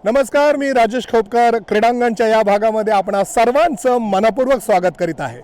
नमस्कार, मी राजेश खोपकर क्रीडांगणच्या या भागामध्ये आपणा सर्वांचं मनपूर्वक स्वागत करीत आहे।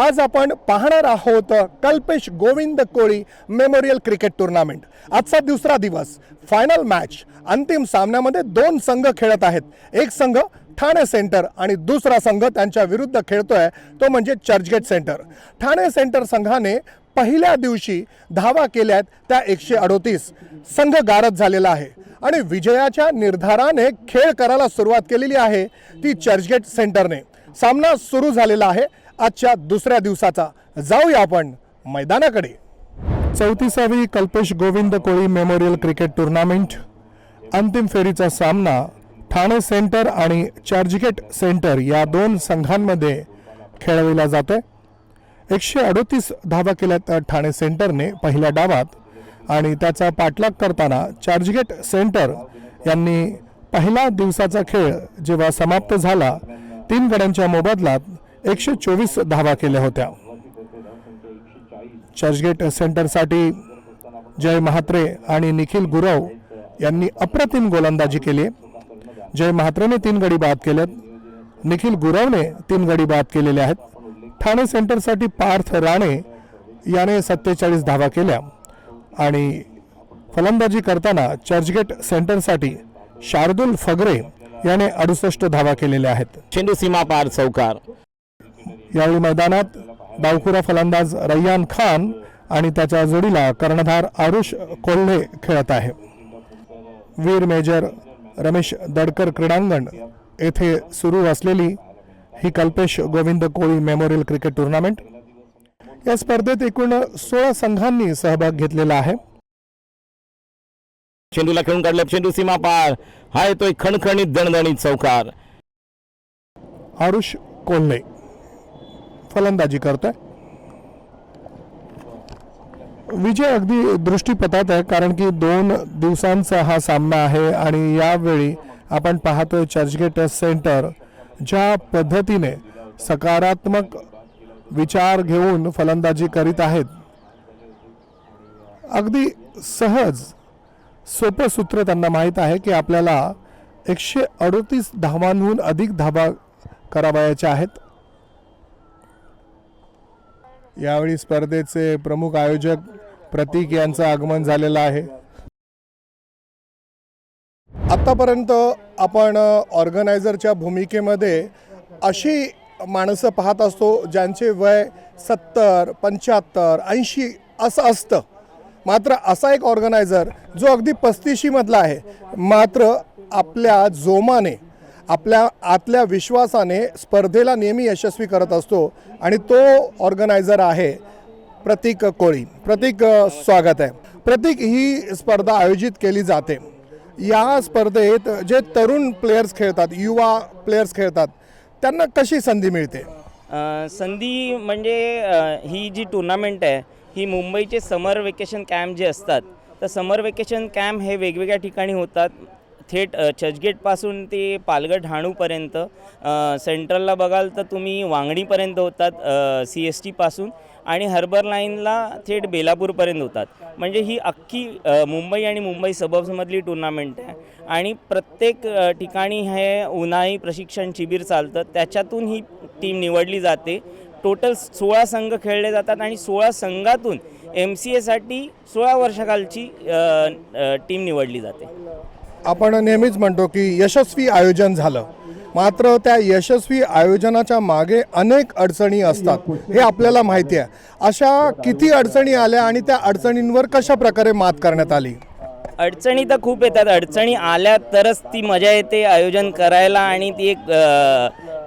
आज आपण पाहणार आहोत कल्पेश गोविंद कोळी मेमोरियल क्रिकेट टूर्नामेंट। आजचा दुसरा दिवस, फायनल मॅच, अंतिम सामन्यामध्ये दोन संघ खेळत आहेत। एक संघ ठाणे सेंटर आणि दुसरा संघ त्यांच्या विरुद्ध खेळतोय तो म्हणजे चर्चगेट सेंटर। ठाणे सेंटर संघाने पहिल्या दिवशी धावा केल्यात त्या 138, संघ गारद झालेला आहे आणि विजयाच्या निर्धाराने खेळ करायला सुरुवात केलेली आहे ती चर्चगेट सेंटरने। सामना सुरू झालेला आहे आजच्या दुसऱ्या दिवसाचा। जाऊया आपण मैदानाकडे। 34वी कल्पेश गोविंद कोळी मेमोरियल क्रिकेट टूर्नामेंट अंतिम फेरीचा सामना ठाणे सेंटर आणि चर्चगेट सेंटर या दोन संघांमध्ये खेळविला जातोय। 138 धावा केल्यात ठाणे सेंटरने पहिल्या डावात आणि त्याचा पाठलाग करताना चर्चगेट सेंटर यांनी पहिला दिवसाचा खेळ जेव्हा समाप्त झाला 3 गड्यांच्या मोबदल्यात 124 धावा केल्या होत्या। चर्चगेट सेंटरसाठी जय महात्रे आणि निखिल गुरव यांनी अप्रतिम गोलंदाजी केली। जय महात्रेने 3 गडी बाद केलेत, निखिल गुरवने 3 गडी बाद केलेले आहेत। ठाणे सेंटरसाठी पार्थ राणे याने 47 धावा केल्या आणि फलंदाजी करताना चर्चगेट सेंटरसाठी शार्दुल फगरे याने 68 धावा केलेल्या आहेत। चेंडू सीमा पार चौकार। यावेळी मैदानात डावखुरा फलंदाज रय्यान खान आणि त्याच्या जोडीला कर्णधार आरुष कोल्हे खेळत आहे। वीर मेजर रमेश दडकर क्रीडांगण येथे सुरू असलेली ही कल्पेश गोविंद कोळी मेमोरियल क्रिकेट टूर्नामेंट। या स्पर्धेत एकूण 16 संघांनी सहभाग घेतलेला आहे। चेंडूला खेळून काढले, चेंडू सीमा पार, हा येतोय खणखणीत दणदणीत चौकार। आरुष कोल्हे फलंदाजी करतोय। विजय अगदी दृष्टीपथात आहे कारण की 2 दिवसांचा हा सामना आहे आणि यावेळी आपण पाहतोय चर्चगेट सेंटर ज्या पद्धतीने सकारात्मक विचार घेऊन फलंदाजी करीत आहेत, अगदी सहज सोपं सूत्र त्यांना माहीत आहे की आपल्याला 138 धावांहून अधिक धावा करावयाच्या आहेत। यावेळी स्पर्धेचे प्रमुख आयोजक प्रतीक यांचं आगमन झालेलं आहे। आतापर्यंत आपण ऑर्गनायझरच्या भूमिकेमध्ये अशी माणसं पाहत असतो ज्यांचे वय 70, 75, 80 असं असतं। मात्र असा एक ऑर्गनायझर जो अगदी 35 मधला आहे, मात्र आपल्या जोमाने, आपल्या आतल्या विश्वासाने स्पर्धेला नेहमी यशस्वी करत असतो आणि तो ऑर्गनायझर आहे प्रतीक कोळी। प्रतीक, स्वागत आहे। प्रतीक, ही स्पर्धा आयोजित केली जाते, या स्पर्धेत जे तरुण प्लेयर्स खेळतात, युवा प्लेयर्स खेळतात, त्यांना कशी संधी मिळते? संधी म्हणजे ही जी टूर्नामेंट आहे ही मुंबईचे समर वेकेशन कॅम्प जे असतात, तर समर वेकेशन कॅम्प हे वेगवेगळ्या ठिकाणी होतात। थेट चर्चगेटपासून ते पालघर डहाणूपर्यंत, सेंट्रलला बघाल तर तुम्ही वांगणीपर्यंत होतात CST पासून, आणि हार्बर लाईनला थेट बेलापूरपर्यंत होतात। म्हणजे ही अख्खी मुंबई आणि मुंबई सबर्ब्समधली टूर्नामेंट आहे आणि प्रत्येक ठिकाणी हे उन्हाळी प्रशिक्षण शिबिर चालतं, त्याच्यातून ही टीम निवडली जाते। टोटल 16 संघ खेळले जातात आणि 16 संघातून MCAसाठी 16 वर्षाखालची टीम निवडली जाते। आपण नेहमीच म्हणतो की यशस्वी आयोजन झालं, मात्र त्या यशस्वी आयोजनाच्या मागे अनेक अडचणी असतात, हे आपल्याला माहिती आहे। अशा किती अडचणी आल्या आणि त्या अडचणींवर कशा प्रकारे मात करण्यात आली? अडचणी तर खूप येतात. अडचणी आल्या तरच ती मजा येते आयोजन करायला आणि ती एक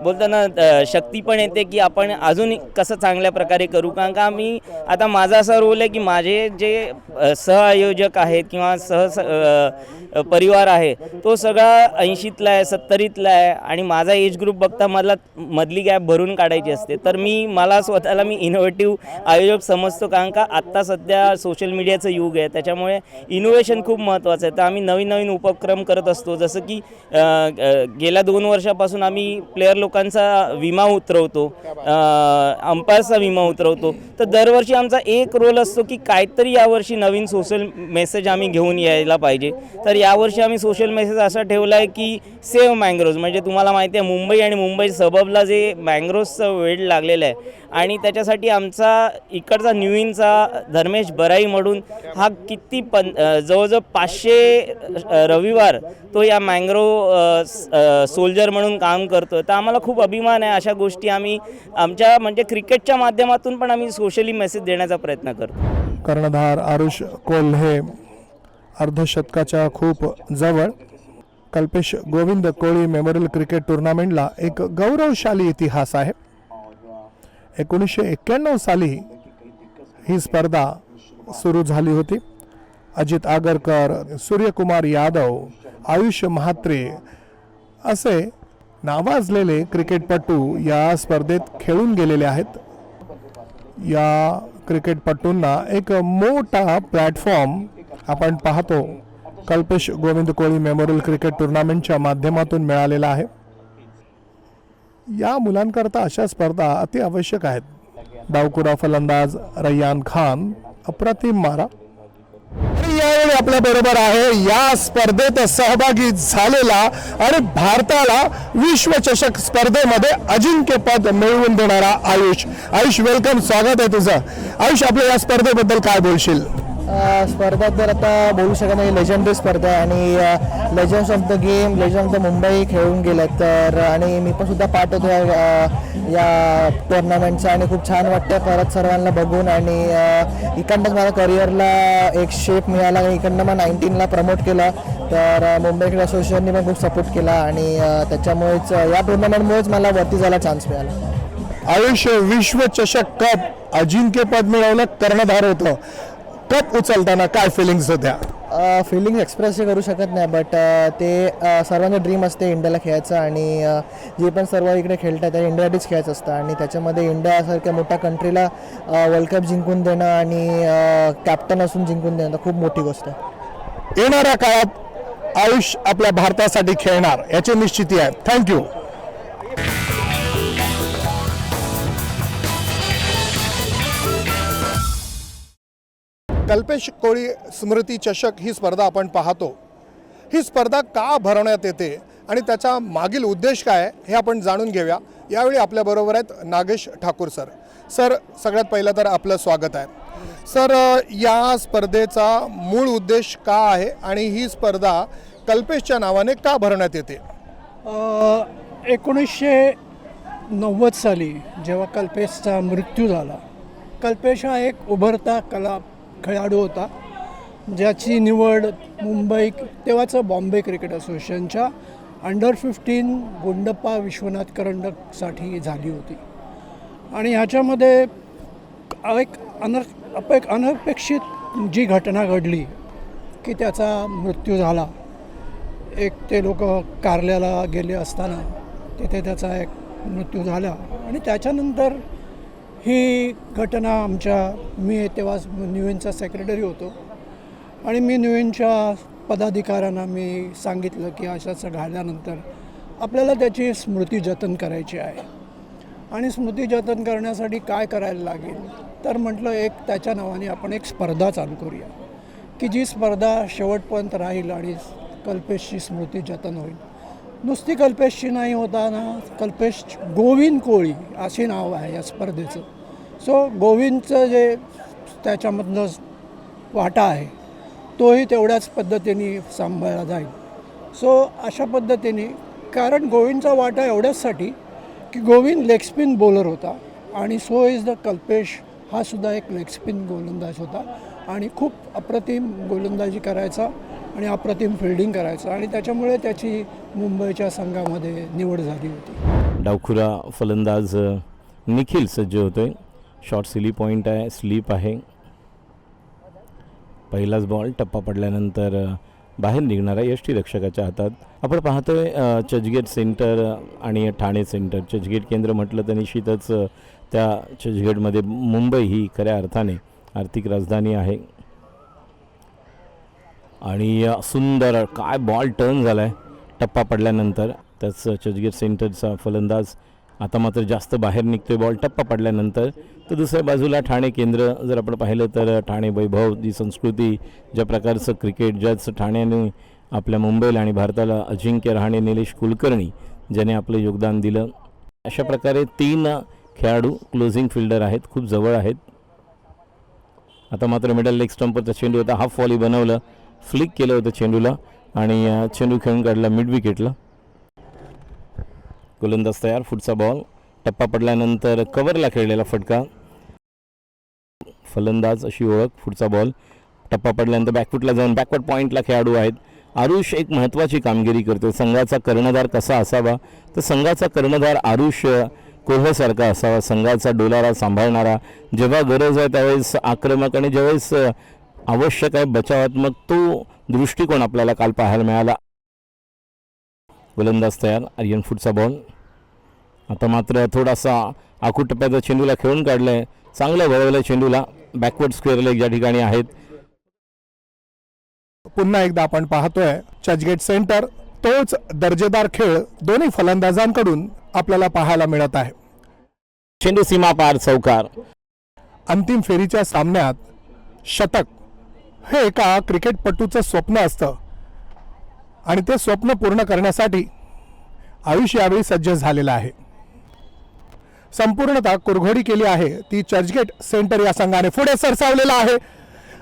बोलताना शक्ती पण येते की आपण अजून कसं चांगल्या प्रकारे करू. कारण का मी आता माझा असा रोल आहे की माझे जे सहआयोजक आहेत किंवा परिवार आहे तो सगळा 80तला आहे 70तला आहे आणि माझा एज ग्रुप बघता मला मधली गॅप भरून काढायची असते. तर मला स्वतःला मी इनोव्हेटिव्ह आयोजक समजतो. कारण का आत्ता सध्या सोशल मीडियाचं युग आहे, त्याच्यामुळे इनोव्हेशन खूप महत्त्वाचं आहे. तर आम्ही नवीन नवीन उपक्रम करत असतो. जसं की गेल्या 2 वर्षापासून आम्ही प्लेयर लोकांचा विमा उतरवतो, अंपायरचा विमा उतरवतो. तर दरवर्षी आमचा एक रोल असतो की काहीतरी यावर्षी नवीन सोशल मेसेज आम्ही घेऊन यायला पाहिजे. तर यावर्षी आम्ही सोशल मेसेज असा ठेवला आहे की सेव्ह मँग्रोव्ज. म्हणजे तुम्हाला माहिती आहे मुंबई आणि मुंबई सबबला जे मँग्रोव्जचं वेड लागलेलं आहे आणि त्याच्यासाठी आमचा इकडचा न्यूइनचा धर्मेश बराई म्हणून हा किती जवळजवळ 500 रविवार तो या मँग्रोव सोल्जर म्हणून काम करतो. तर आम्हाला खूप अभिमान आहे. अशा गोष्टी आम्ही आमच्या म्हणजे क्रिकेटच्या माध्यमातून पण आम्ही सोशली मेसेज देण्याचा प्रयत्न करतो. कर्णधार आरुष कोल्हे अर्धशतकाच्या खूप जवळ. कल्पेश गोविंद कोळी मेमोरियल क्रिकेट टुर्नामेंटला एक गौरवशाली इतिहास आहे. 1991 साली ही स्पर्धा सुरू झाली होती. अजित आगरकर, सूर्यकुमार यादव, आयुष म्हात्रे असे नावाजलेले क्रिकेटपटू या स्पर्धेत खेळून गेलेले आहेत. या क्रिकेटपटूंना एक मोठा प्लॅटफॉर्म आपण पाहतो कल्पेश गोविंद कोळी मेमोरियल क्रिकेट टुर्नामेंटच्या माध्यमातून मिळालेला आहे. या मुलांकरता अशा स्पर्धा अति आवश्यक आहेत. डावकुरा फलंदाज रय्यान खान अप्रतिम मारा. यावेळी आपल्या बरोबर आहे या स्पर्धेत सहभागी झालेला आणि भारताला विश्वचषक स्पर्धेमध्ये अजिंक्यपद मिळवून देणारा आयुष. आयुष, वेलकम, स्वागत आहे तुझं. आयुष, आपल्या या स्पर्धेबद्दल काय बोलशील? स्पर्धा तर आता बोलू शकत नाही. लेजंडरी स्पर्धा आहे आणि legends of the game, legend of the Mumbai खेळून गेलेत. तर आणि मी पण सुद्धा पार्ट होतो या टुर्नामेंटचा आणि खूप छान वाटतं परत सर्वांना बघून. आणि इकडनंच मला करिअरला एक शेप मिळाला आणि इकडनं मग 19ला प्रमोट केलं. तर मुंबई क्रिकेट असोसिएशनने पण खूप सपोर्ट केला आणि त्याच्यामुळेच या टुर्नामेंटमुळेच मला वरती जायला चान्स मिळाला. आयुष, विश्वचषक कप अजिंक्यपद मिळवलं, कर्णधार होतं. कप उचलताना काय फिलिंग्स होत्या? फिलिंग्स एक्सप्रेस करू शकत नाही, बट ते सर्वांचं ड्रीम असते इंडियाला खेळायचं. आणि जे पण सर्व इकडे खेळतात त्या इंडियासाठीच खेळायचं असतं आणि त्याच्यामध्ये इंडियासारख्या मोठ्या कंट्रीला वर्ल्ड कप जिंकून देणं आणि कॅप्टन असून जिंकून देणं खूप मोठी गोष्ट आहे. येणाऱ्या काळात आयुष आपल्या भारतासाठी खेळणार याची निश्चिती आहे. थँक्यू. कल्पेश कोळी स्मृती चषक ही स्पर्धा आपण पाहतो. ही स्पर्धा का भरवण्यात येते आणि त्याचा मागील उद्देश काय हे आपण जाणून घेऊया. यावेळी आपल्याबरोबर आहेत नागेश ठाकूर सर. सर, सगळ्यात पहिलं तर आपलं स्वागत आहे. सर, या स्पर्धेचा मूळ उद्देश का आहे आणि ही स्पर्धा कल्पेशच्या नावाने का भरवण्यात येते? 1990 साली जेव्हा कल्पेशचा मृत्यू झाला, कल्पेश हा एक उभरता खेळाडू होता ज्याची निवड मुंबई तेव्हाचं बॉम्बे क्रिकेट असोसिएशनच्या अंडर-15 गुंडप्पा विश्वनाथ करंडकसाठी झाली होती. आणि ह्याच्यामध्ये एक अनपेक्षित जी घटना घडली की त्याचा मृत्यू झाला. एक ते लोक कारल्याला गेले असताना तिथे त्याचा एक मृत्यू झाला आणि त्याच्यानंतर ही घटना मी तेव्हा न्यूएनचा सेक्रेटरी होतो आणि मी न्यूएनच्या पदाधिकाऱ्यांना मी सांगितलं की असं घडल्यानंतर आपल्याला त्याची स्मृती जतन करायची आहे आणि स्मृती जतन करण्यासाठी काय करायला लागेल. तर म्हटलं एक त्याच्या नावाने आपण एक स्पर्धा चालू करूया की जी स्पर्धा शेवटपर्यंत राहील आणि कल्पेशची स्मृती जतन होईल. नुसती कल्पेशची नाही होता ना, कल्पेश गोविंद कोळी असे नाव आहे या स्पर्धेचं. सो गोविंदचं जे त्याच्यामधलं वाटा आहे तोही तेवढ्याच पद्धतीने सांभाळला जाईल. सो अशा पद्धतीने, कारण गोविंदचा वाटा एवढ्याचसाठी की गोविंद लेग स्पिन बॉलर होता आणि सो इज द कल्पेश हा सुद्धा एक लेग स्पिन गोलंदाज होता आणि खूप अप्रतिम गोलंदाजी करायचा आणि अप्रतिम फिल्डिंग करायचं आणि त्याच्यामुळे त्याची मुंबईच्या संघामध्ये निवड झाली होती. डावखुरा फलंदाज निखिल सज्ज होतोय. शॉर्ट सिली पॉईंट आहे, स्लीप आहे. पहिलाच बॉल टप्पा पडल्यानंतर बाहेर निघणारा यष्टीरक्षकाच्या हातात. आपण पाहतोय चर्चगेट सेंटर आणि ठाणे सेंटर. चर्चगेट केंद्र म्हटलं तर निश्चितच त्या चर्चगेटमध्ये मुंबई ही खऱ्या अर्थाने आर्थिक राजधानी आहे. आणि सुंदर काय बॉल टर्न झाला आहे टप्पा पडल्यानंतर. त्याच चर्चगेट सेंटरचा फलंदाज आता मात्र जास्त बाहेर निघतोय बॉल टप्पा पडल्यानंतर. तर दुसऱ्या बाजूला ठाणे केंद्र जर आपण पाहिलं तर ठाणे वैभव, जी संस्कृती, ज्या प्रकारचं क्रिकेट ज्याच ठाण्याने आपल्या मुंबईला आणि भारताला अजिंक्य रहाणे, निलेश कुलकर्णी ज्याने आपलं योगदान दिलं, अशा प्रकारे 3 खेळाडू क्लोजिंग फिल्डर आहेत, खूप जवळ आहेत. आता मात्र मिडल लेग स्टंपवरचा चेंडू होता, हाफ व्हॉली बनवलं, फ्लिक केलं होतं चेंडूला आणि चेंडू खेळून काढला मिड विकेटला. गोलंदाज तयार. पुढचा बॉल टप्पा पडल्यानंतर कव्हरला खेळलेला फटका. फलंदाज अशी ओळख. पुढचा बॉल टप्पा पडल्यानंतर बॅकफुटला जाऊन बॅकवर्ड पॉईंटला खेळाडू आहेत. आरुष एक महत्त्वाची कामगिरी करतो. संघाचा कर्णधार कसा असावा, तर संघाचा कर्णधार आरुष कोल्हेसारखा असावा. संघाचा डोलारा सांभाळणारा, जेव्हा गरज आहे त्यावेळेस आक्रमक आणि ज्यावेळेस आवश्यक आहे बचावात्मक, तो दृष्टिकोन आपल्याला काल पाहायला मिळाला. गोलंदाज तयार. आर्यन पुढचा बॉल. आता मात्र थोडासा आखूड टप्प्याचा चेंडूला खेळून काढलाय, चांगलं वळवलं चेंडूला. बॅकवर्ड स्क्वेअर लेग या ठिकाणी आहेत. पुन्हा एकदा आपण पाहतोय चर्चगेट सेंटर, तोच दर्जेदार खेळ दोन्ही फलंदाजांकडून आपल्याला पाहायला मिळत आहे. चेंडू सीमा पार, चौकार. अंतिम फेरीच्या सामन्यात शतक हे एका क्रिकेटपटूचं स्वप्न असतं आणि ते स्वप्न पूर्ण करण्यासाठी आयुष यावेळी सज्ज झालेला आहे. संपूर्णतः कुरघोडी केली आहे ती चर्चगेट सेंटर या संघाने. पुढे सरसावलेला आहे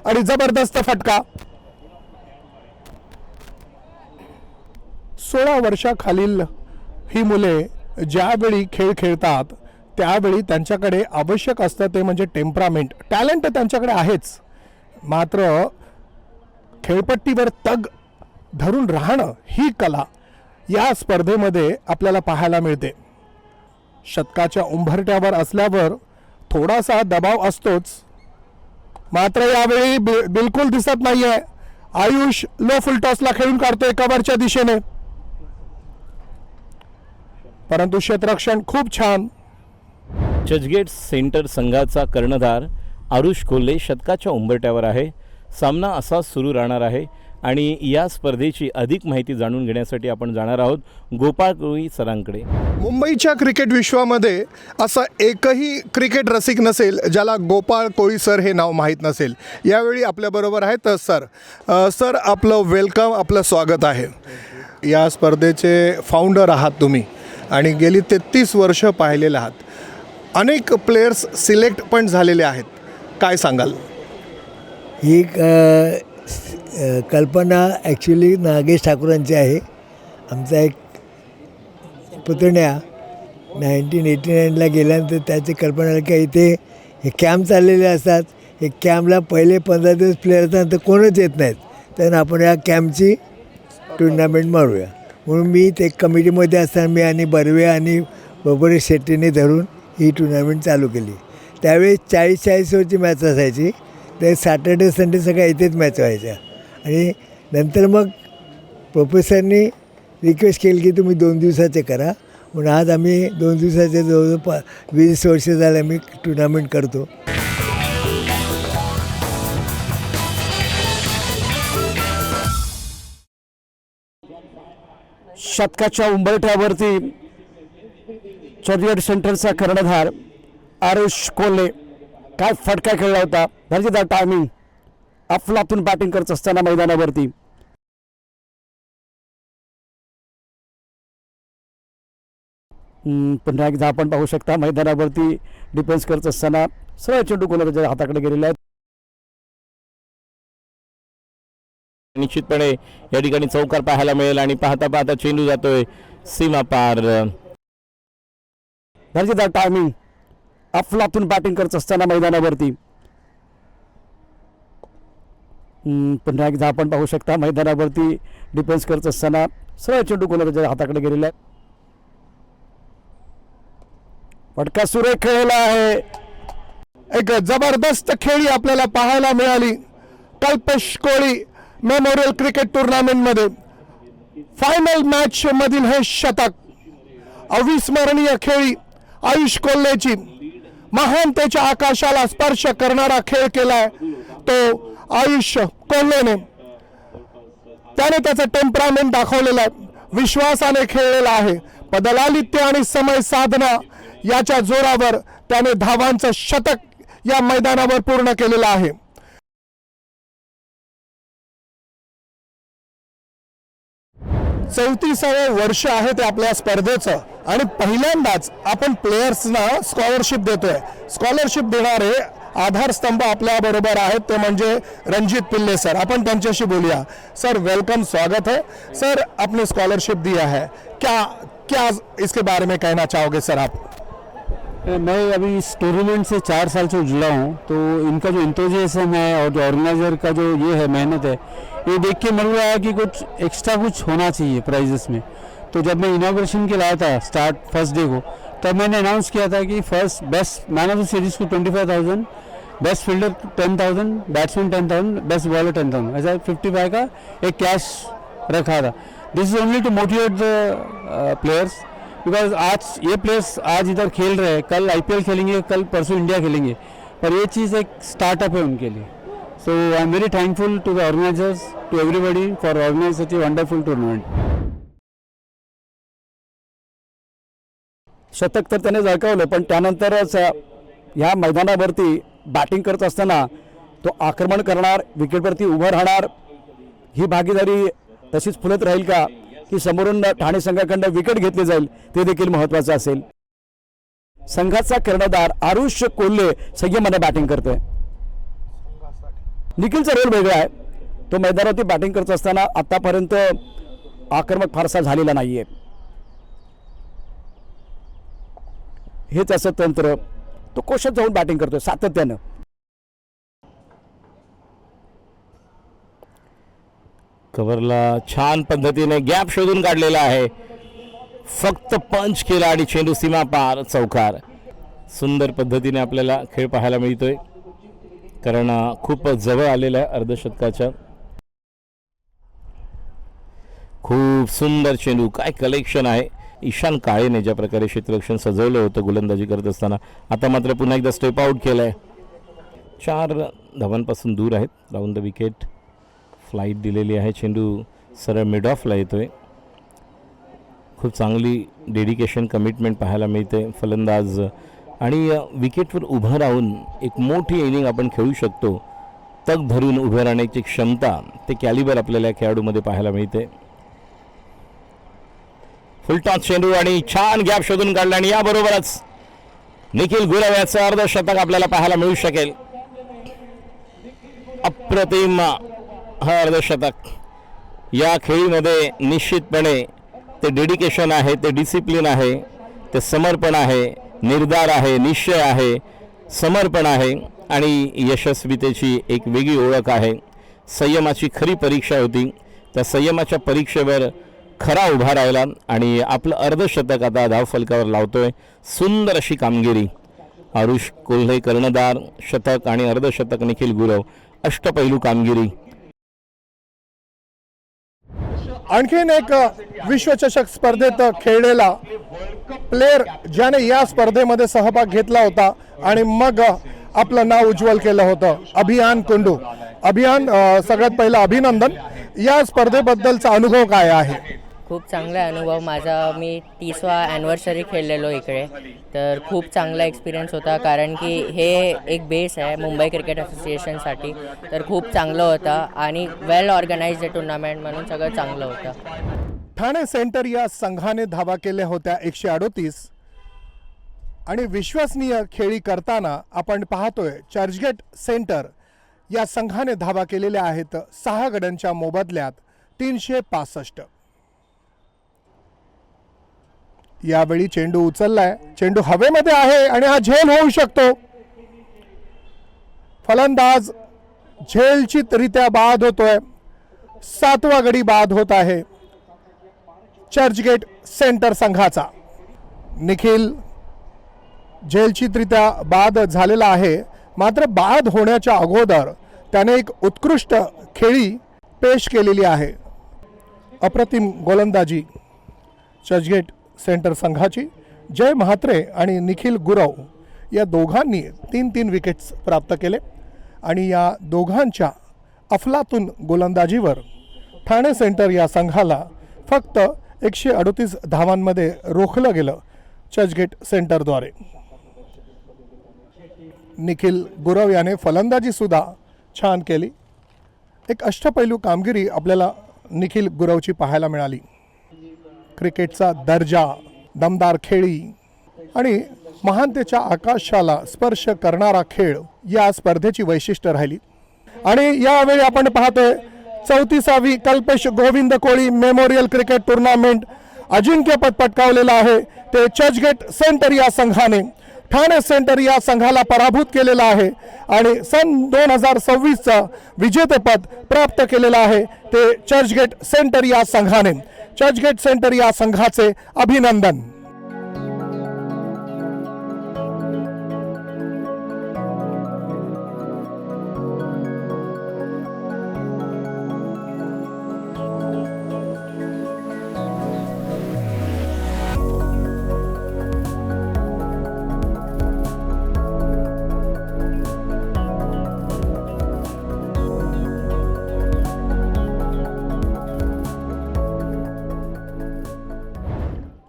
आणि जबरदस्त फटका. 16 वर्षाखालील ही मुले ज्यावेळी खेळ खेळतात त्यावेळी त्यांच्याकडे आवश्यक असतं ते म्हणजे टेम्परामेंट. टॅलेंट त्यांच्याकडे आहेच, मात्र खेळपट्टीवर तग धरून राहणं ही कला या स्पर्धेमध्ये आपल्याला पाहायला मिळते. शतकाच्या उंबरठ्यावर असल्यावर थोडासा दबाव असतोच, मात्र यावेळी बिलकुल दिसत नाहीये. आयुष लो फुलटॉसला खेळून काढतोय कव्हरच्या दिशेने, परंतु क्षेत्ररक्षण खूप छान. चर्चगेट सेंटर संघाचा कर्णधार आरुष कोल्हे शतकाच्या उंबरट्यावर आहे. सामना असा सुरू राहणार आहे आणि या स्पर्धेची अधिक माहिती जाणून घेण्यासाठी आपण जाणार आहोत गोपाळ कोळी सरांकडे. मुंबईच्या क्रिकेट विश्वामध्ये असं एकही क्रिकेट रसिक नसेल ज्याला गोपाळ कोळी सर हे नाव माहीत नसेल. यावेळी आपल्याबरोबर आहेत सर. सर आपलं वेलकम, आपलं स्वागत आहे. या स्पर्धेचे फाउंडर आहात तुम्ही आणि गेली 33 वर्ष पाहिलेले आहात. अनेक प्लेयर्स सिलेक्ट पण झालेले आहेत, काय सांगाल? ही कल्पना ॲक्च्युली नागेश ठाकूरांची आहे. आमचा एक पुतण्या 1989ला गेल्यानंतर त्याची कल्पना आली की इथे हे कॅम्प चाललेले असतात, हे कॅम्पला पहिले 15 दिवस प्लेयर असतात तर कोणच येत नाहीत, तर आपण या कॅम्पची टुर्नामेंट मारूया. म्हणून मी ते कमिटीमध्ये असताना मी आणि बर्वे आणि बबोरे शेट्टीने धरून ही टुर्नामेंट चालू केली. त्यावेळी 40-40 ओव्हरची मॅच असायची. ते सॅटर्डे संडे सगळ्या इथेच मॅच व्हायच्या आणि नंतर मग प्रोफेसरनी रिक्वेस्ट केली की तुम्ही 2 दिवसाचे करा. म्हणून आज आम्ही 2 दिवसाचे जवळजवळ 20 वर्ष झाले आम्ही टुर्नामेंट करतो. शतकाच्या उंबरठ्यावरती चर्चगेट सेंटरचा कर्णधार आरुष कोल्हे काय फटका खेळला होता. दर्जेदार टायमिंग, अफलातून बॅटिंग करत असताना मैदानावरती पुन्हा एकदा आपण पाहू शकता मैदानावरती डिफेन्स करत असताना सरळ चेंडू कोणाच्या हाताकडे गेलेला आहे. निश्चितपणे या ठिकाणी चौकार पाहायला मिळेल आणि पाहता पाहता चेंडू जातोय सीमा पार. दर्जेदार टायमिंग, अफलातून बॅटिंग करत असताना मैदानावरती पुन्हा एकदा आपण पाहू शकता मैदानावरती डिफेन्स करत असताना सरळ चेंडू गोलंदाजाच्या हाताकडे गेलेला आहे. फटका सुरेख खेळलेला आहे. एक जबरदस्त खेळी आपल्याला पाहायला मिळाली कल्पेश कोळी मेमोरियल क्रिकेट टुर्नामेंटमध्ये. फायनल मॅच मधील हे शतक अविस्मरणीय खेळी आयुष कोल्हेची महानतेच्या आकाशाला स्पर्श करणारा खेळ केलाय तो आयुष कोल्हेने. त्याने त्याचं टेम्परामेंट दाखवलेलं आहे, विश्वासाने खेळलेला आहे. पदलालित्य आणि समय साधना याच्या जोरावर त्याने धावांचं शतक या मैदानावर पूर्ण केलेलं आहे. चौतीसावं वर्ष आहे ते आपल्या स्पर्धेचं आणि पहिल्यांदाच आपण प्लेयर्सना स्कॉलरशिप देतोय. स्कॉलरशिप देणारे आधारस्तंभ आपल्या बरोबर आहेत ते म्हणजे रंजीत पिल्ले सर. आपण त्यांच्याशी बोलिया. सर वेलकम, स्वागत है सर. आपने स्कॉलरशिप दिया है, क्या क्या इसके बारे में कहना चाहोगे सर आप? मैं अभी इस टूर्नामेंट से 4 साल से जुड़ा हूँ, तो इनका जो इंतुजियाज्म है और जो ऑर्गेनाइजर का जो ये है मेहनत है, ये देख के मन रहा है कि कुछ एक्स्ट्रा कुछ होना चाहिए प्राइजेस में. तो जब मैं इनॉग्रेशन के लाया था स्टार्ट फर्स्ट डे को, तब मैंने अनाउंस किया था कि first best man of the series को 25,000, best fielder 10,000, batsman 10,000, best bowler 10,000, ऐसा 55 का एक कैश रखा था. This is only to motivate the players, because आज ये प्लेयर्स आज इधर खेल रहे हैं, कल IPL खेलेंगे, कल परसों इंडिया खेलेंगे, पर ये चीज़ एक स्टार्टअप है उनके लिए. So I am very thankful to the organisers, to everybody for organise such a wonderful tournament. शतक तर त्याने झळकावलं, पण त्यानंतरच ह्या मैदानावरती बॅटिंग करत असताना तो आक्रमण करणार, विकेटवरती उभं राहणार, ही भागीदारी तशीच फुलत राहील का की समोरून ठाणे संघाकडनं विकेट घेतली जाईल ते देखील महत्त्वाचं असेल. संघाचा कर्णधार आरुष कोल्हे संयमाने बॅटिंग करतोय. निखिलचा रोल वेगळा आहे. तो मैदानावरती बॅटिंग करत असताना आतापर्यंत आक्रमक फारसा झालेला नाहीये. हे त्याचं तंत्र. तो कोशात जाऊन बॅटिंग करतोय सातत्यानं. कव्हरला छान पद्धतीने गॅप शोधून काढलेला आहे. फक्त पंच केला आणि चेंडू सीमा पार चौकार. सुंदर पद्धतीने आपल्याला खेळ पाहायला मिळतोय, कारण खूप जवळ आलेला आहे अर्धशतकाच्या. खूप सुंदर चेंडू, काय कलेक्शन आहे ईशान काळेने ज्या प्रकारे क्षेत्ररक्षण सजवलं होतं गोलंदाजी करत असताना. आता मात्र पुन्हा एकदा स्टेप आउट केलंय. 4 धावांपासून दूर आहेत. राऊंड द विकेट फ्लाईट दिलेली आहे. चेंडू सरळ मिड ऑफला येतोय. खूप चांगली डेडिकेशन, कमिटमेंट पाहायला मिळते. फलंदाज आणि विकेटवर उभं राहून एक मोठी इनिंग आपण खेळू शकतो, तग धरून उभं राहण्याची क्षमता, ते कॅलिबर आपल्याला या खेळाडूमध्ये पाहायला मिळते. फुलटॉस चेंडू आणि छान गॅप शोधून काढला आणि याबरोबरच निखिल गुरव याचं अर्धशतक आपल्याला पाहायला मिळू शकेल. अप्रतिम हा अर्धशतक. या खेळीमध्ये निश्चितपणे ते डेडिकेशन आहे, ते डिसिप्लिन आहे, ते समर्पण आहे, निर्धार आहे, निश्चय आहे, समर्पण आहे आणि यशस्वीतेची एक वेगळी ओळख आहे. संयमाची खरी परीक्षा होती. त्या संयमाच्या परीक्षेवर खरा उभा राहिला आणि आपलं अर्धशतक आता धावफलकावर लावतोय. सुंदर अशी कामगिरी. आरुष कोल्हे कर्णधार, शतक आणि अर्धशतक निखिल गुरव, अष्टपैलू कामगिरी. आणखीन एक विश्वचषक स्पर्धेत खेळलेला प्लेयर ज्याने या स्पर्धेमध्ये सहभाग घेतला होता आणि मग आपलं नाव उज्ज्वल केलं होतं, अभियान कुंडू. अभियान, सगळ्यात पहिलं अभिनंदन. या स्पर्धेबद्दलचा अनुभव काय आहे? खूप चांगला अनुभव माझा. मी 30वा ॲनिव्हर्सरी खेळलेलो इकडे, तर खूप चांगला एक्सपिरियन्स होता, कारण की हे एक बेस आहे मुंबई क्रिकेट असोसिएशनसाठी, तर खूप चांगलं होतं आणि वेल ऑर्गनाइज्ड टुर्नामेंट म्हणून सगळं चांगलं होतं. ठाणे सेंटर या संघाने धावा केल्या होत्या 138 आणि विश्वसनीय खेळी करताना आपण पाहतोय चर्चगेट सेंटर या संघाने धावा केलेल्या आहेत 6 गड्यांच्या मोबदल्यात 365. यावेळी चेंडू उचललाय, चेंडू हवेमध्ये आहे आणि हा झेल होऊ शकतो. फलंदाज झेलचितरित्या बाद होतोय. 7वा गडी बाद होत आहे चर्चगेट सेंटर संघाचा. निखिल झेलचितरित्या बाद झालेला आहे, मात्र बाद होण्याच्या अगोदर त्याने एक उत्कृष्ट खेळी पेश केलेली आहे. अप्रतिम गोलंदाजी चर्चगेट सेंटर संघाची. जय म्हात्रे आणि निखिल गुरव या दोघांनी 3-3 विकेट्स प्राप्त केले आणि या दोघांच्या अफलातून गोलंदाजीवर ठाणे सेंटर या संघाला फक्त 138 धावांमध्ये रोखलं गेलं चर्चगेट सेंटरद्वारे. निखिल गुरव याने फलंदाजीसुद्धा छान केली. एक अष्टपैलू कामगिरी आपल्याला निखिल गुरवची पाहायला मिळाली. क्रिकेटचा दर्जा, दमदार खेळी आणि महानतेच्या आकाशाला स्पर्श करणारा खेळ या स्पर्धेची वैशिष्ट्य राहिली. आणि यावेळी आपण पाहतोय 34वी कल्पेश गोविंद कोळी मेमोरियल क्रिकेट टुर्नामेंट अजिंक्यपद पटकावलेलं आहे ते चर्चगेट सेंटर या संघाने ठाणे सेंटर या संघाला पराभूत केलेला आहे आणि सन 2026चं विजेतेपद प्राप्त केलेलं आहे ते चर्चगेट सेंटर या संघाने. चर्चगेट सेंटर या संघाचे अभिनंदन.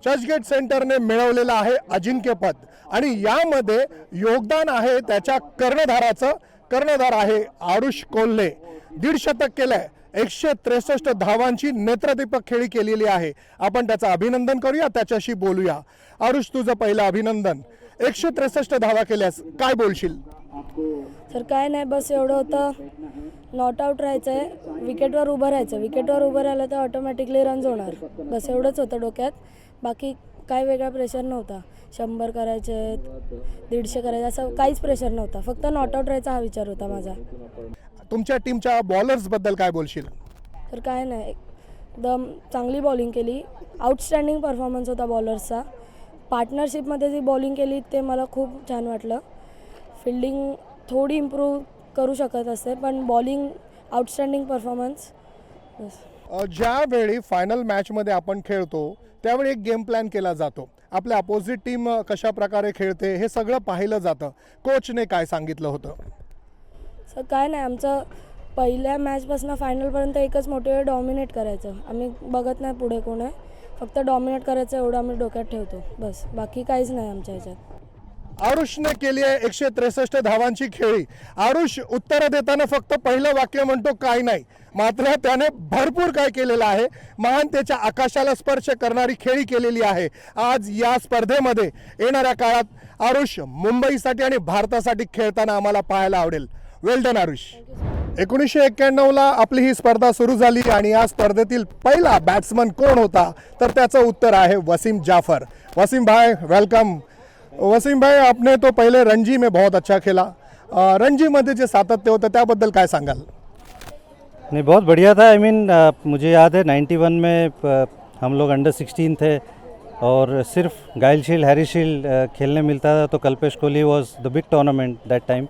चर्चगेट सेंटरने मिळवलेलं आहे अजिंक्यपद आणि यामध्ये योगदान आहे त्याच्या कर्णधाराचं. कर्णधार आहे आरुष कोल्हे. 150 शतक केलंय. 163 धावांची नेत्रदीपक खेळी केलेली आहे. आपण त्याचं अभिनंदन करूया, त्याच्याशी बोलूया. आरुष, तुझं पहिलं अभिनंदन. 163 धावा केल्यास काय बोलशील? तर काय नाही, बस एवढं होतं. नॉट आऊट राहायचं आहे, विकेटवर उभं राहायचं. विकेटवर उभं राहिलं तर ऑटोमॅटिकली रन्स होणार. बस एवढंच होतं डोक्यात. बाकी काय वेगळा प्रेशर नव्हता. 100 करायचे, 150 करायचे असं काहीच प्रेशर नव्हता. फक्त नॉट आऊट राहायचा हा विचार होता माझा. तुमच्या टीमच्या बॉलर्सबद्दल काय बोलशील? तर काय नाही, एकदम चांगली बॉलिंग केली. आउटस्टँडिंग परफॉर्मन्स होता बॉलर्सचा. पार्टनरशिपमध्ये जी बॉलिंग केली ते मला खूप छान वाटलं. फिल्डिंग थोडी इम्प्रूव्ह करू शकत असते, पण बॉलिंग आउटस्टँडिंग परफॉर्मन्स. ज्यावेळी फायनल मॅचमध्ये आपण खेळतो त्यावेळी एक गेम प्लॅन केला जातो. आपल्या अपोजिट टीम कशा प्रकारे खेळते हे सगळं पाहिलं जातं. कोचने काय सांगितलं होतं? सर काय नाही, आमचं पहिल्या मॅचपासून फायनलपर्यंत एकच मोटिव्ह डॉमिनेट करायचं. आम्ही बघत नाही पुढे कोण आहे, फक्त डॉमिनेट करायचं एवढं आम्ही डोक्यात ठेवतो. बस बाकी काहीच नाही आमच्या ह्याच्यात. आरुषने केली आहे 163 धावांची खेळी. आरुष उत्तर देताना फक्त पहिलं वाक्य म्हणतो काय नाही, मात्र त्याने भरपूर काय केलेलं आहे. महानतेच्या आकाशाला स्पर्श करणारी खेळी केलेली आहे. आज या स्पर्धेमध्ये येणाऱ्या काळात आरुष मुंबईसाठी आणि भारतासाठी खेळताना आम्हाला पाहायला आवडेल. वेल डन आरुष. 1991ला आपली ही स्पर्धा सुरू झाली आणि या स्पर्धेतील पहिला बॅट्समन कोण होता, तर त्याचं उत्तर आहे वसीम जाफर. वसीम भाई वेलकम. वसीम भाई, आपने तो पहले रणजी में बहुत अच्छा खेला. रणजी मध्ये जे सातत्य होतं त्याबद्दल काय सांगाल? नहीं, बहुत बढ़िया था. मुझे याद है 91 में हम लोग अंडर 16 थे और सिर्फ गाइल शील्ड, हैरी शील्ड खेलने मिलता था. तो Kalpesh Kohli was the big tournament that time.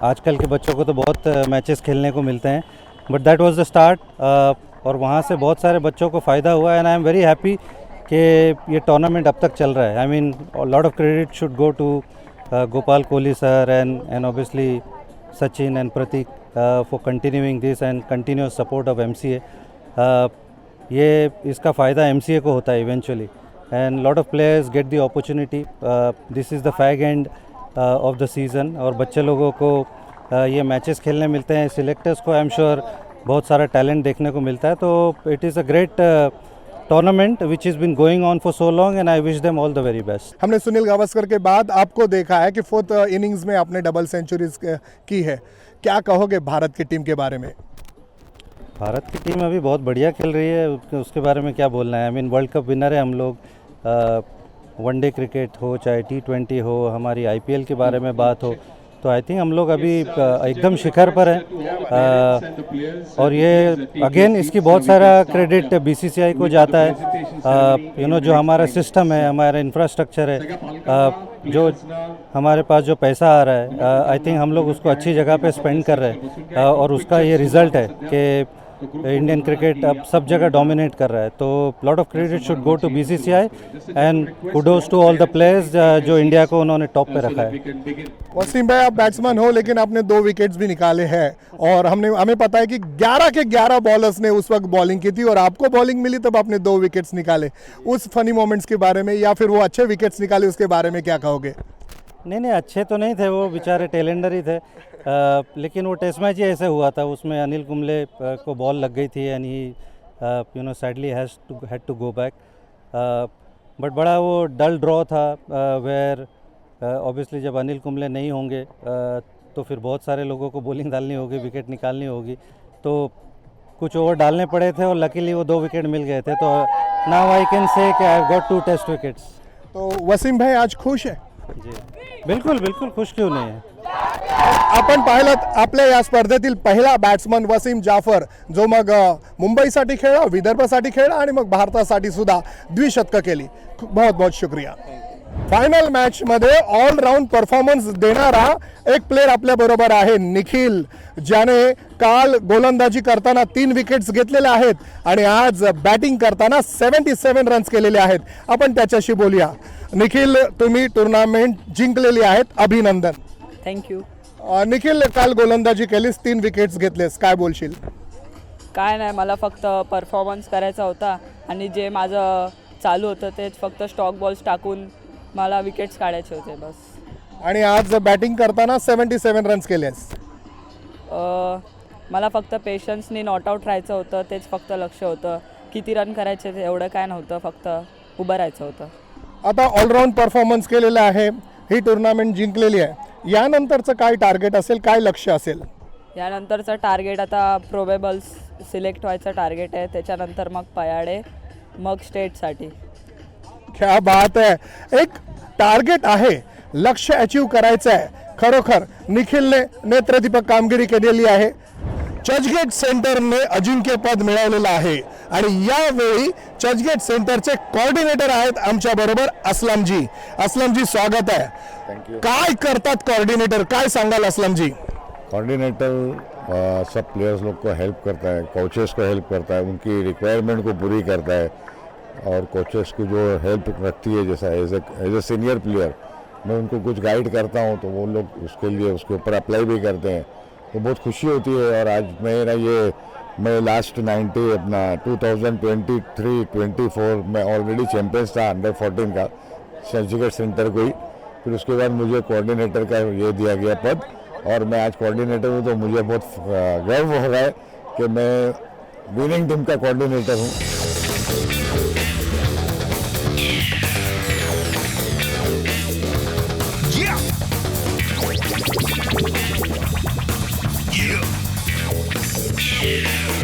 आजकल के बच्चों को तो बहुत मैचेस खेलने को मिलते हैं, but that was the start. और वहाँ से बहुत सारे बच्चों को फ़ायदा हुआ and I am very happy कि ये टूर्नामेंट अब तक चल रहा है. Lot of credit should go to Gopal Kohli sir and obviously Sachin and Pratik for continuing this and continuous support of MCA. ये इसका फ़ायदा MCA को होता है eventually and lot of players get the opportunity. This is the fag end of the season और बच्चे लोगों को ये मैचेस खेलने मिलते हैं. सिलेक्टर्स को आई एम श्योर बहुत सारा टैलेंट देखने को मिलता है. तो it is a great tournament which is been going on for so long and I wish them all the very best. हमने सुनील गावस्कर के बाद आपको देखा है कि 4th इनिंग्स में आपने डबल सेंचुरीज की है. क्या कहोगे भारत की टीम के बारे में? भारत की टीम अभी बहुत बढ़िया खेल रही है, उसके बारे में क्या बोलना है. वर्ल्ड कप विनर है हम लोग. वनडे क्रिकेट हो चाहे T20 हो, हमारी IPL के बारे में बात हो, तो आई थिंक हम लोग अभी एकदम शिखर पर हैं। और ये अगेन इसकी बहुत सारा क्रेडिट बीसीसीआई को जाता है। जो हमारा सिस्टम है, हमारा इंफ्रास्ट्रक्चर है, जो हमारे पास जो पैसा आ रहा है, आई थिंक हम लोग उसको अच्छी जगह पे स्पेंड कर रहे हैं और उसका ये रिज़ल्ट है कि इंडियन क्रिकेट अब सब जगह डोमिनेट कर रहा है। तो lot of credit should go to BCCI and kudos to all the players जो इंडिया को उन्होंने टॉप पे रखा है। वसीम भाई, आप बैट्समैन हो लेकिन आपने 2 विकेट्स भी निकाले हैं और हमें पता है कि 11 के 11 बॉलर्स ने उस वक्त बॉलिंग की थी और आपको बॉलिंग मिली तब आपने 2 विकेट्स निकाले। उस फनी मोमेंट्स के बारे में या फिर वो अच्छे विकेट्स निकाले उसके बारे में क्या कहोगे? नहीं, अच्छे तो नहीं थे, वो बेचारे टेलेंडर ही थे। लेकिन वो टेस्ट मैच ही ऐसे हुआ था, उसमें अनिल कुंबले को बॉल लग गई थी and he sadly had to go back. But बड़ा वो डल ड्रॉ था वेयर ऑब्वियसली जब अनिल कुंबले नहीं होंगे तो फिर बहुत सारे लोगों को बॉलिंग डालनी होगी, विकेट निकालनी होगी, तो कुछ ओवर डालने पड़े थे और लकीली वो 2 विकेट मिल गए थे। तो नाउ आई कैन से कि I have got 2 test wickets. तो वसीम भाई आज खुश आहे? जी बिल्कुल खुश क्यों नाही आहे। आपण पाहिलं आपल्या या स्पर्धेतील पहिला बॅट्समन वसीम जाफर, जो मग मुंबईसाठी खेळला, विदर्भासाठी खेळला आणि मग भारतासाठी सुद्धा द्विशतकं केली। बहुत बहुत शुक्रिया। फायनल मॅच मध्ये ऑलराऊंड परफॉर्मन्स देणारा एक प्लेयर आपल्या बरोबर आहे, निखिल, ज्याने काल गोलंदाजी करताना 3 विकेट्स घेतलेल्या आहेत आणि आज बॅटिंग करताना 77 रन्स केलेले आहेत। आपण त्याच्याशी बोलूया। निखिल, तुम्ही टुर्नामेंट जिंकलेली आहेत, अभिनंदन। थँक्यू। निखिल, काल गोलंदाजी केलीस, 3 विकेट्स घेतलेस, काय बोलशील? काय नाही, मला फक्त परफॉर्मन्स करायचा होता आणि जे माझं चालू होतं तेच फक्त स्टॉक बॉल्स टाकून मला विकेट्स काढायचे होते बस। आणि आज बॅटिंग करताना 77 रन्स केलेस। मला फक्त पेशन्सनी नॉट आउट राहायचं होतं, तेच फक्त लक्ष होतं। किती रन करायचे ते एवढं काय नव्हतं, फक्त उभं राहायचं होतं। आता ऑलराऊंड परफॉर्मन्स केलेला आहे, ही टुर्नामेंट जिंकलेली आहे, यानंतरचं काय टार्गेट असेल, काय लक्ष्य असेल? यानंतरचं टार्गेट आता प्रोबेबल्स सिलेक्ट व्हायचं टार्गेट आहे, त्याच्यानंतर मग पयाडे, मग स्टेटसाठी। क्या बात आहे, एक टार्गेट आहे, लक्ष्य अचीव करायचं आहे। खरोखर निखिलने नेत्रदीपक कामगिरी केलेली आहे। चर्चगेट सेंटरने अजिंक्यपद मिळवलेलं आहे आणि यावेळी चर्चगेट सेंटरचे कोऑर्डिनेटर आहेत आमच्या बरोबर असलमजी। असलमजी, स्वागत आहे। थैंक काय करतात कोऑर्डिनेटर, काय सांगाल असलमजी? कोऑर्डिनेटर सब प्लेयर्स लोग को हेल्प करता है, कोचेस को हेल्प करता है, उनकी रिक्वायरमेंट को पूरी करता है और कोचेस को जो हेल्प रखती है, जैसा एज ए सीनियर प्लेयर मैं उनको कुछ गाइड करता हूँ तो वो लोग उसके लिए उसके ऊपर अप्लाई भी करते हैं, तो बहुत खुशी होती है। और आज मैं लास्ट 90 अपना 2023-24 में ऑलरेडी चैम्पियंस था अंडर-14 का चर्चगेट सेंटर को ही, फिर उसके बाद मुझे कोऑर्डिनेटर का ये दिया गया पद और मैं आज कोऑर्डिनेटर हूँ, तो मुझे बहुत गर्व हो रहा है कि मैं विनिंग टीम का कोऑर्डिनेटर हूँ। Yeah.